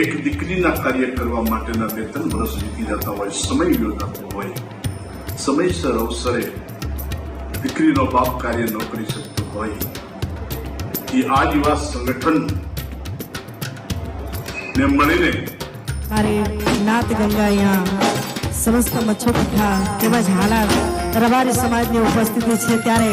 એક દીકરીના કાર્ય કરવા માટેના 2-3 વર્ષ વીતી જતા હોય, સમય યોજાતો હોય, સમયસર અવસરે દીકરીનો બાપ કાર્ય ન કરી શકતો હોય, એ આ યુવા સંગઠન ને મળીને મારી નાત ગંગા અહીંયા સમસ્ત મચ્છો પીઠા તેમજ હાલાર રબારી સમાજની ઉપસ્થિતિ છે ત્યારે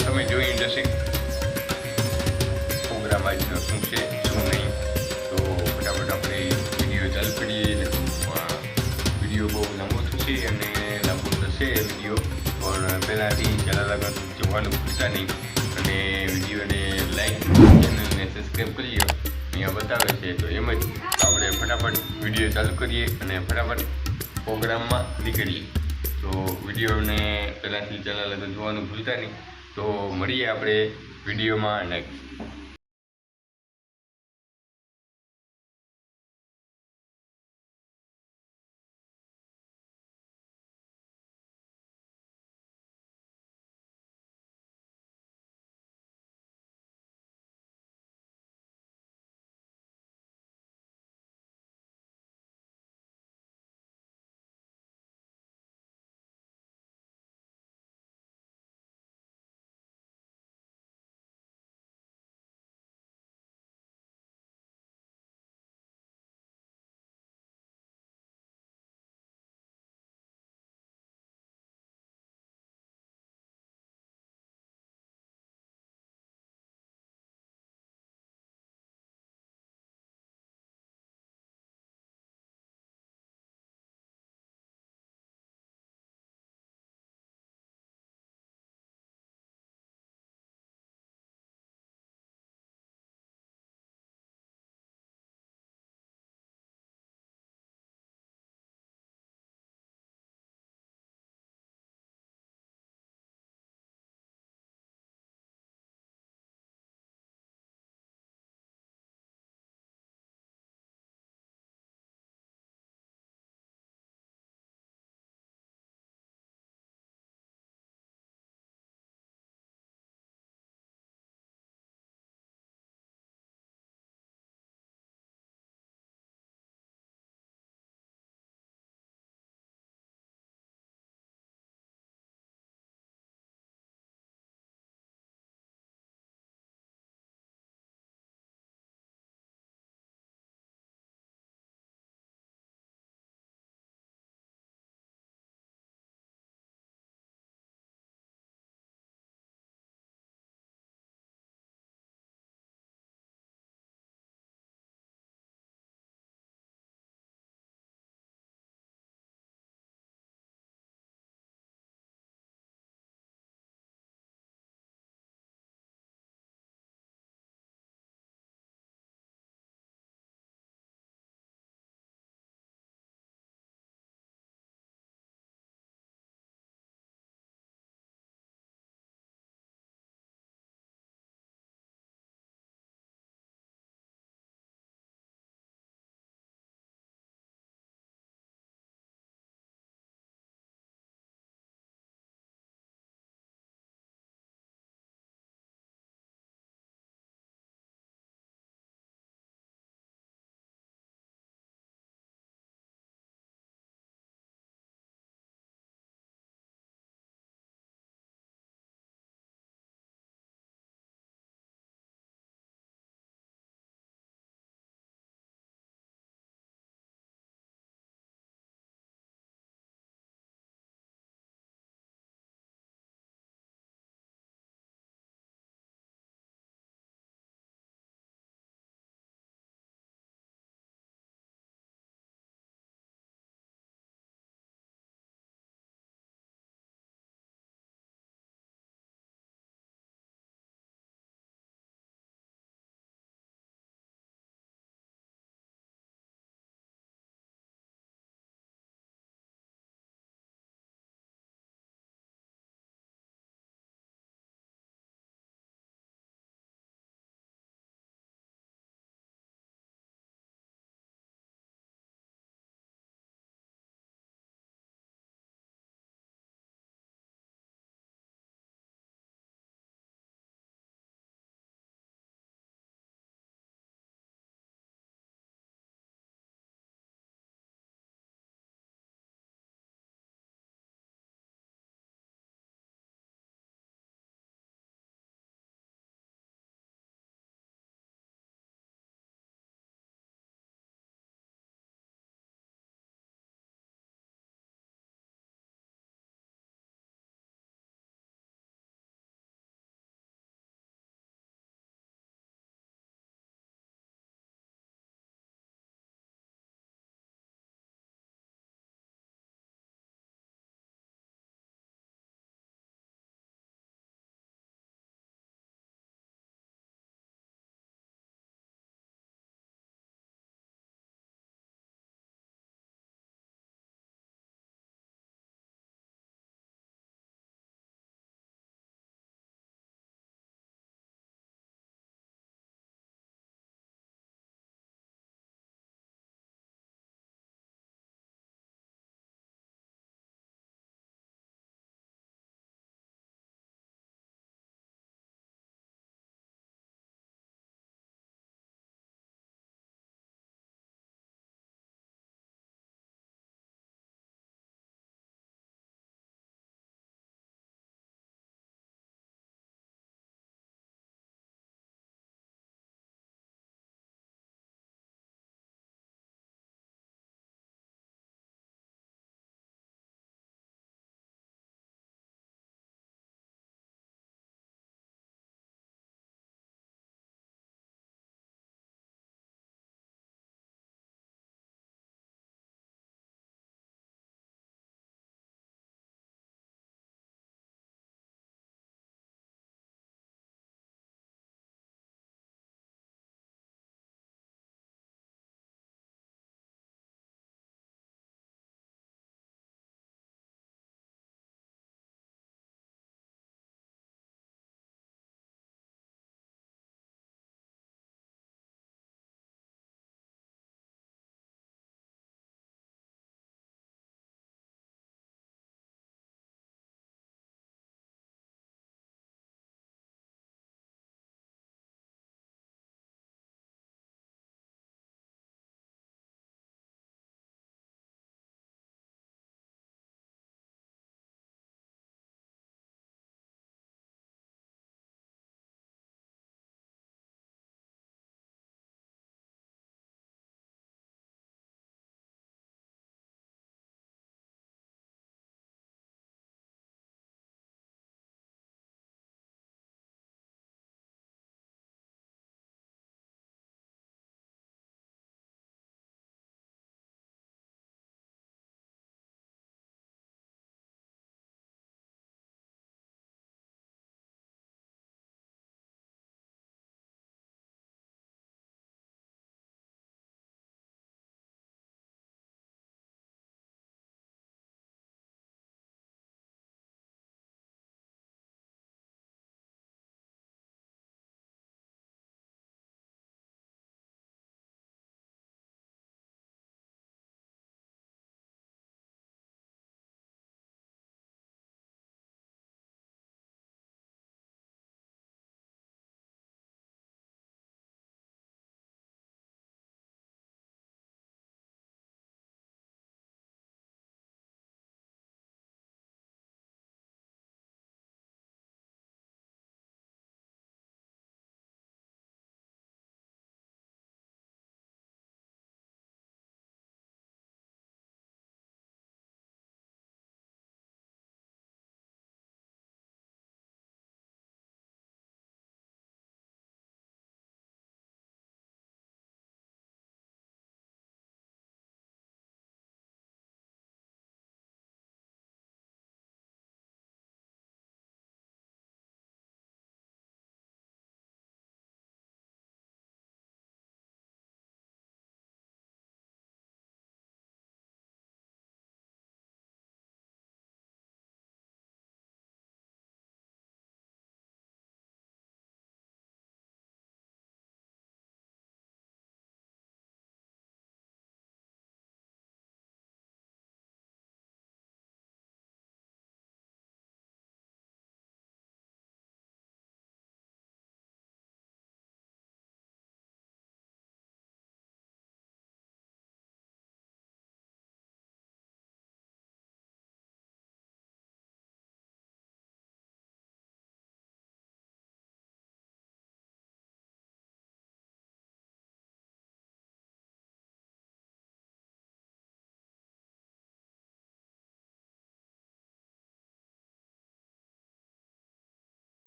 તમે જોઈ જશે પ્રોગ્રામ આજનો શું છે શું નહીં, તો ફટાફટ આપણે વિડીયો ચાલુ કરીએ. વિડીયો બહુ લાંબો થશે અને લાંબો થશે વિડીયો, પણ પહેલાંથી ચેનલ આગળ જોવાનું ભૂલતા નહીં અને વિડીયોને લાઈક ચેનલને સબસ્ક્રાઈબ કરીએ. અહીંયા બતાવે છે તો એમ જ આપણે ફટાફટ વિડીયો ચાલુ કરીએ અને ફટાફટ પ્રોગ્રામમાં નીકળીએ. તો વિડીયોને પહેલાંથી ચેનલ આગળ જોવાનું ભૂલતા નહીં. તો મળીએ આપણે વિડીયોમાં નેક્સ્ટ.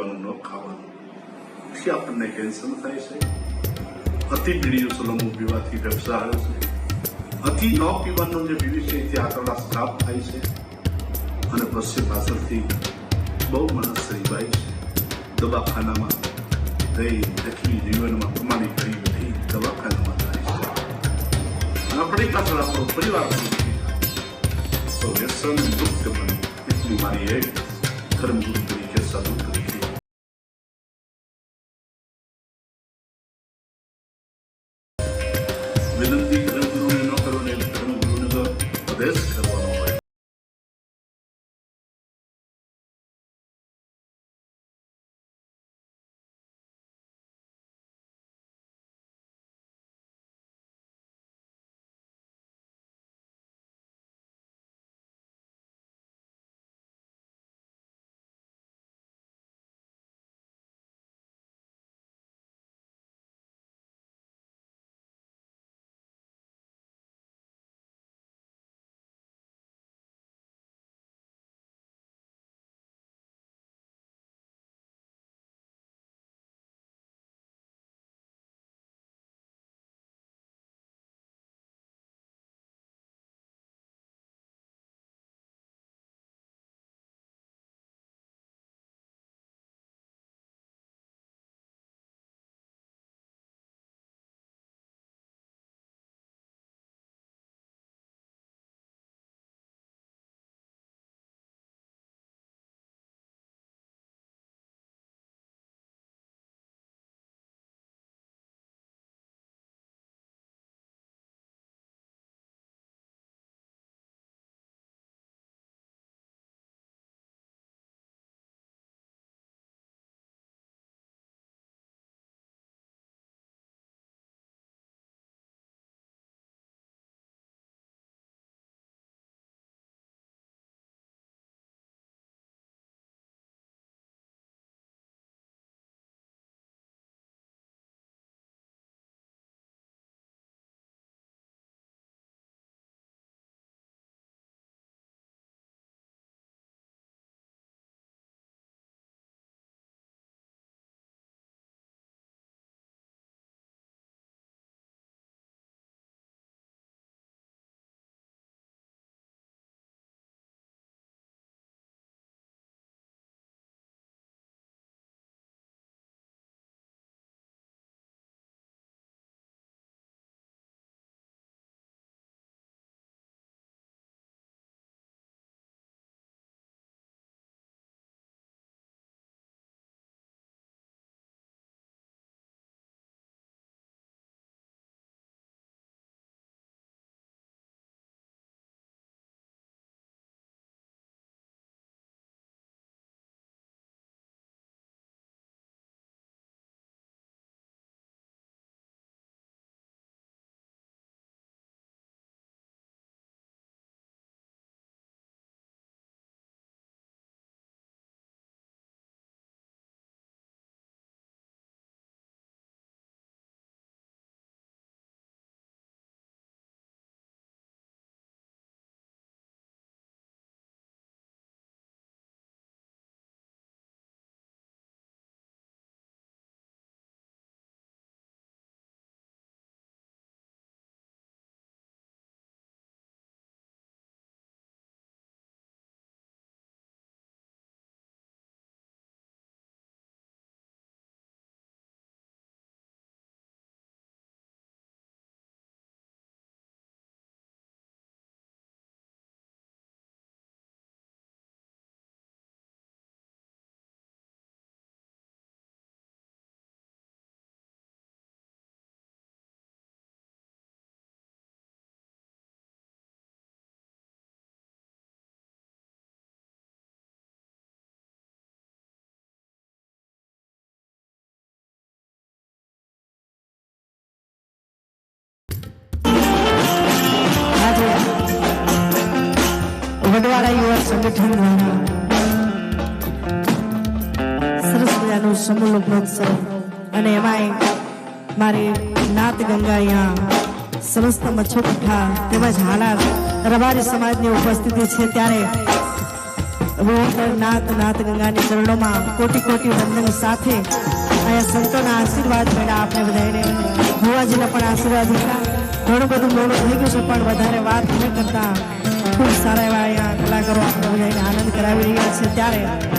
ન ખાવાનું. પછી આપણને કેન્સર થાય છે. અતિ પીળીયું સોલમું પીવાથી ફેફસા આવે છે. અતિ ન પીવાનું જે પીવી છે તે આંતરડા સ્ત્રાવ થાય છે અને પછી પાછળથી બહુ માણસ રીવાય છે. દવાખાનામાં ગઈ દખી જીવનમાં કમાણી કરી બધી દવાખાનામાં થાય છે. આપણી પાછળ આપણો પરિવાર તો વ્યસન મુક્ત બને એટલી મારી એક ધર્મગુરુ તરીકે સાધુ તરીકે વિનંતી ધર્મગુરુને ન કરો ને ધર્મગુરુને તો આદેશ કરવાનો હોય. વડવાળા યુવા સંગઠન દ્વારા સરસ મજાનું સમૂહ લગ્નોત્સવ અને એમાંય મારી નાત ગંગા અહીંયા સમસ્ત મચ્છો પઠા તેમજ હાલાર રબારી સમાજની ઉપસ્થિતિ છે ત્યારે નાથ નાથ ગંગાની ચરણોમાં કોટી કોટી વંદન સાથે અહીંયા સંતોના આશીર્વાદ મળ્યા આપણે બધાને. ભુવાજીના પણ આશીર્વાદ હતા. ઘણું બધું મોડું થઈ ગયું છે પણ વધારે વાત ન કરતા ખૂબ સારા એવા અહીંયા કલાકારો આપણે બધાને આનંદ કરાવી રહ્યા છે. ત્યારે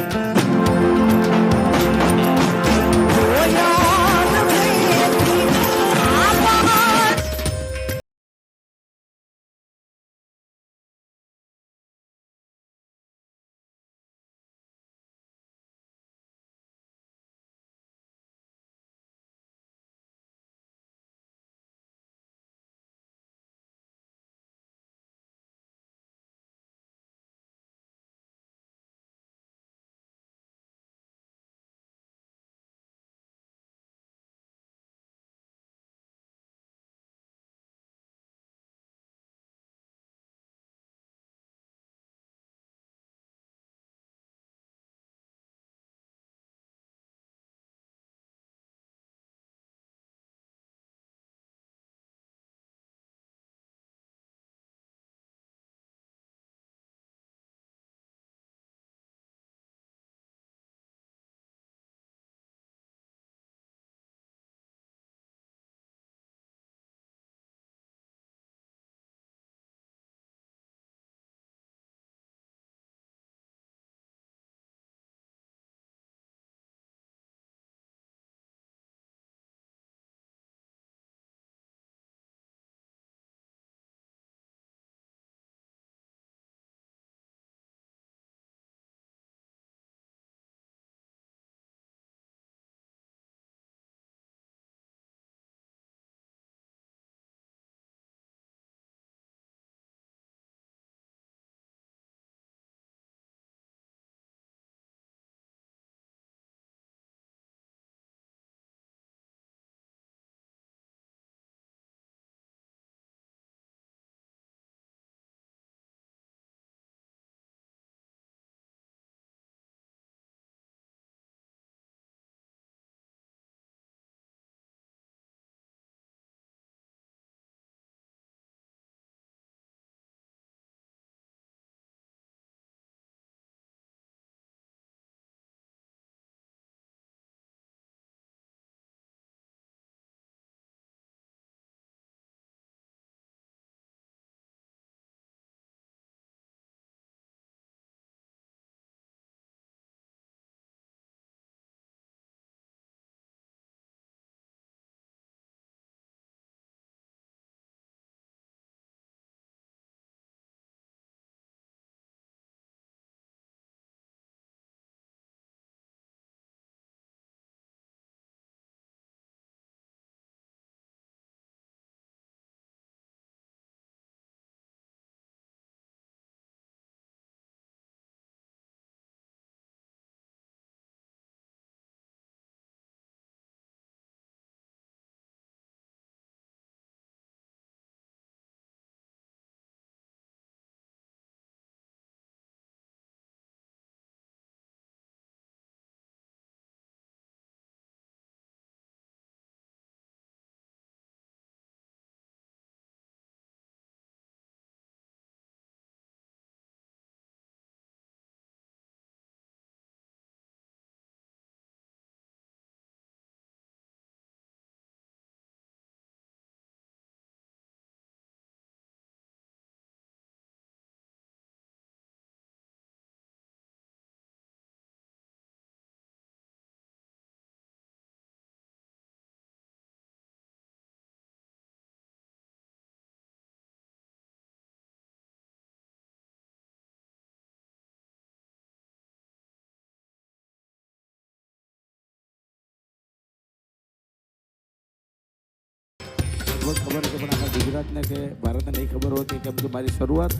ખબર છે પણ આખા ગુજરાતને કે ભારતને નહીં ખબર હોતી, કેમ કે મારી શરૂઆત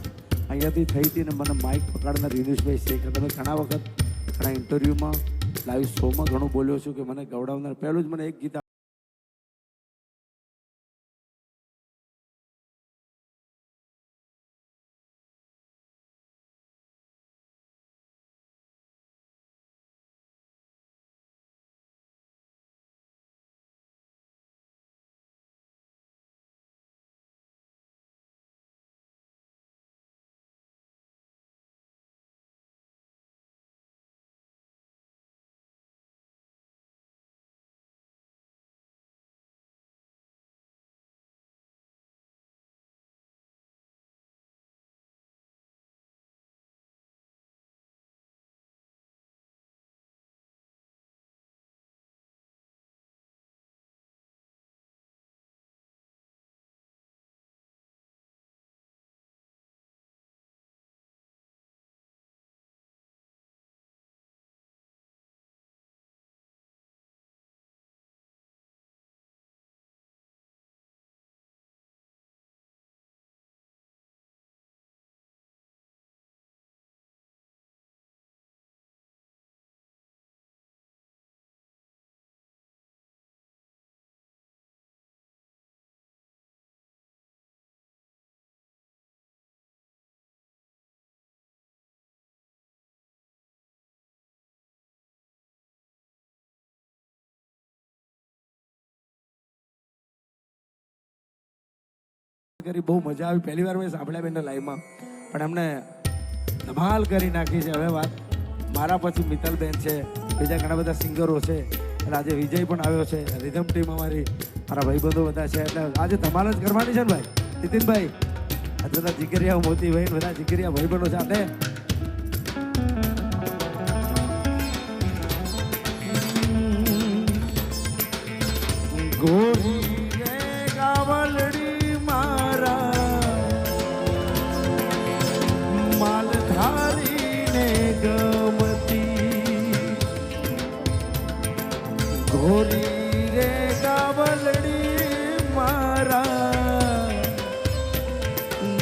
અહીંયાથી થઈ હતી ને મને માઇક પકડનાર દિનેશભાઈ શેખ તમે ઘણા વખત ઘણા ઇન્ટરવ્યૂમાં લાઈવ શોમાં ઘણું બોલ્યો છું કે મને ગવડાવનાર પહેલું જ મને એક ગીત કરી બહુ મજા આવી. પહેલી વાર મેં સાંભળ્યા બેનને લાઈવમાં, પણ એમને ધમાલ કરી નાખી છે. હવે વાત મારા પછી મિત્તલબેન છે, બીજા ઘણા બધા સિંગરો છે, એટલે આજે વિજય પણ આવ્યો છે, રિધમ ટીમ અમારી, મારા ભાઈબંધો બધા છે, એટલે આજે ધમાલ જ કરવાની છે ને ભાઈ નીતિનભાઈ. આજે બધા જીગરિયા મોતીભાઈ બધા જીગરિયા ભાઈબંધો છે આપણે. ગોરી રે ગાવલડી મારા માલધારીને ગમતી, ગોરી રે ગાવલડી મારા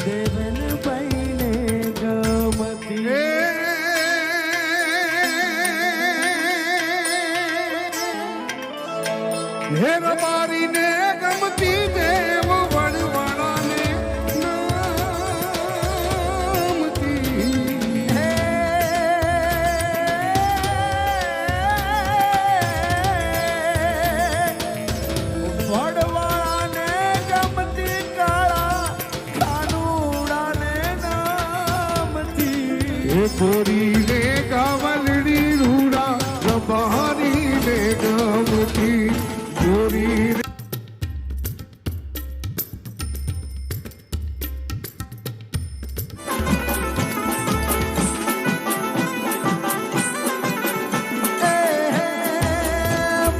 દેવનભાઈને ગમતી. હે રબારીને ગમતી દેવ વડવાળાને નામતી. વડવાળાને ગમતી કાળા કાનુડાને નામતી. હે ગોરીને ગાવલડી રૂડા રબારીને ગમતી. ગોરી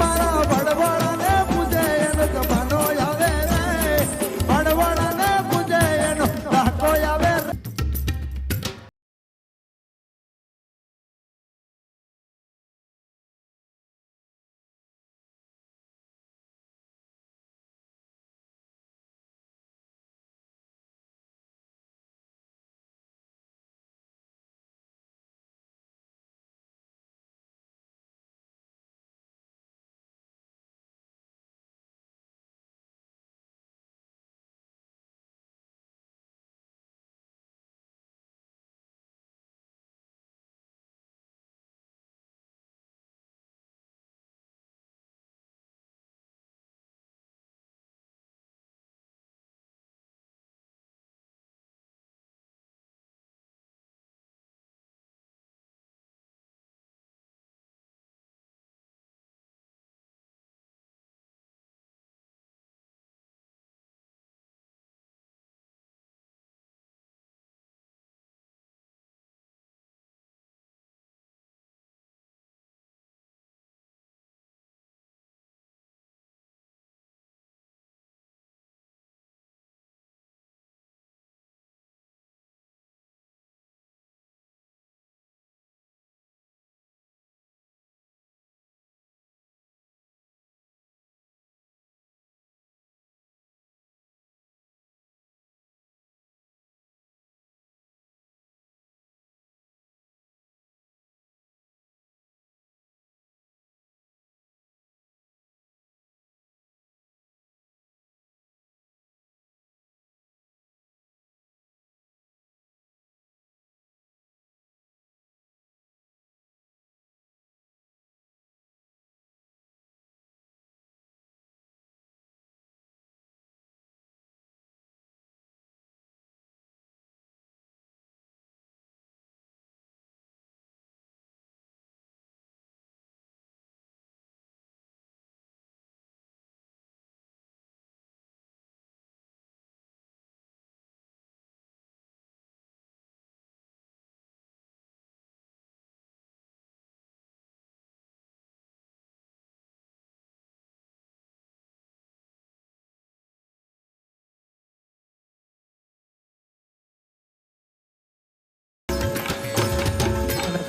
મારા વડવાળાને પૂજે એનો જમાનો આવે રે, વડવાળાને પૂજે એનો રાકો આવે રે.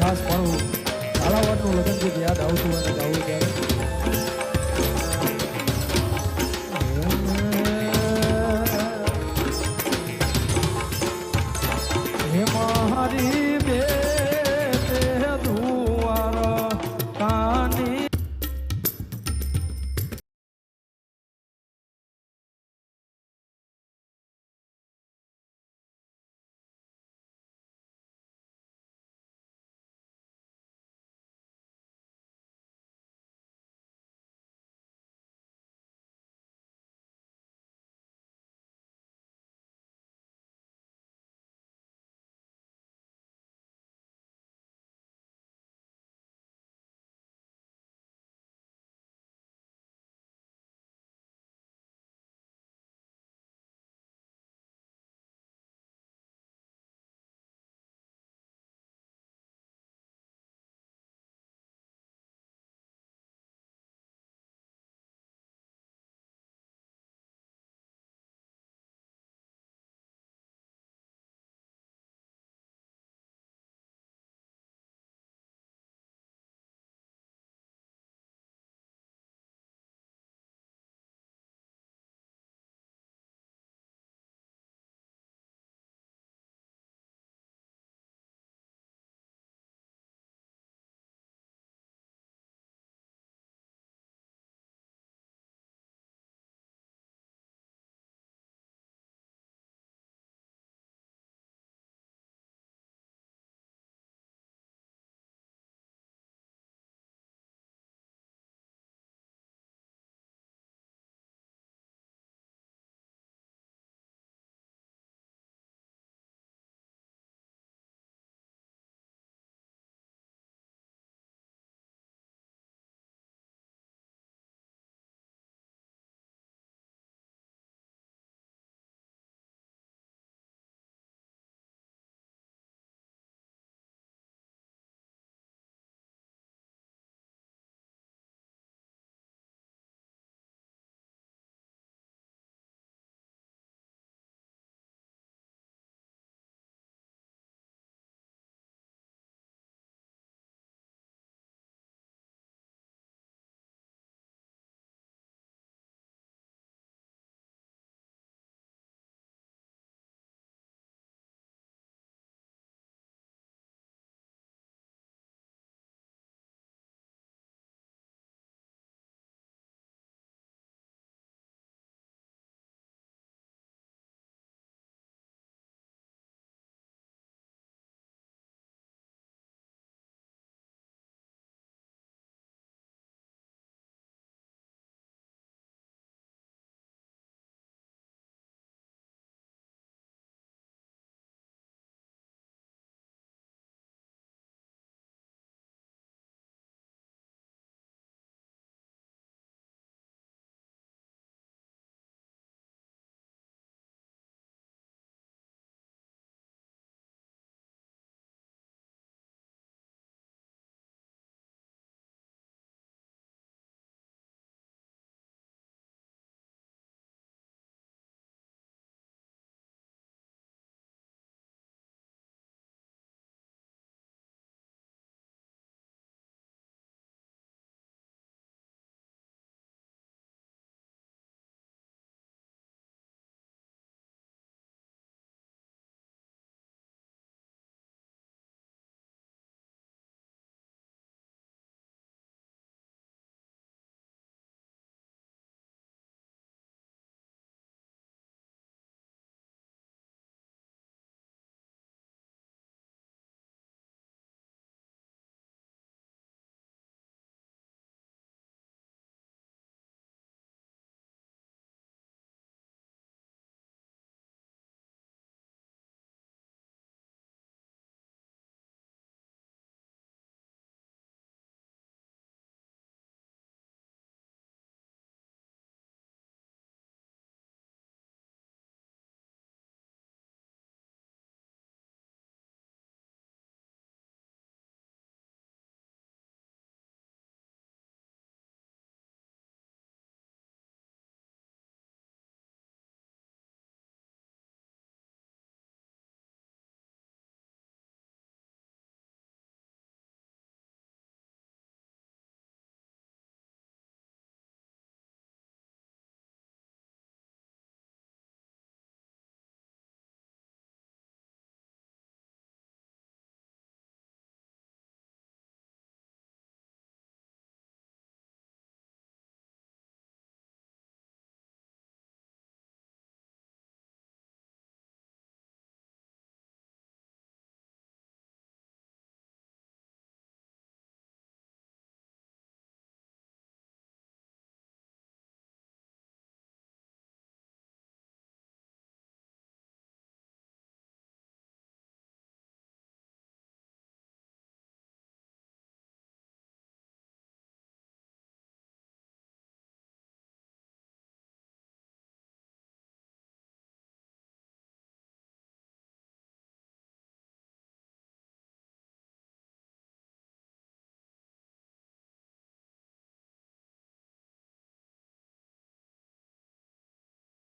ખાસ મારું ઝાલાવાડનું લગ્ન ગીત યાદ આવતું અને ગાવું ત્યારે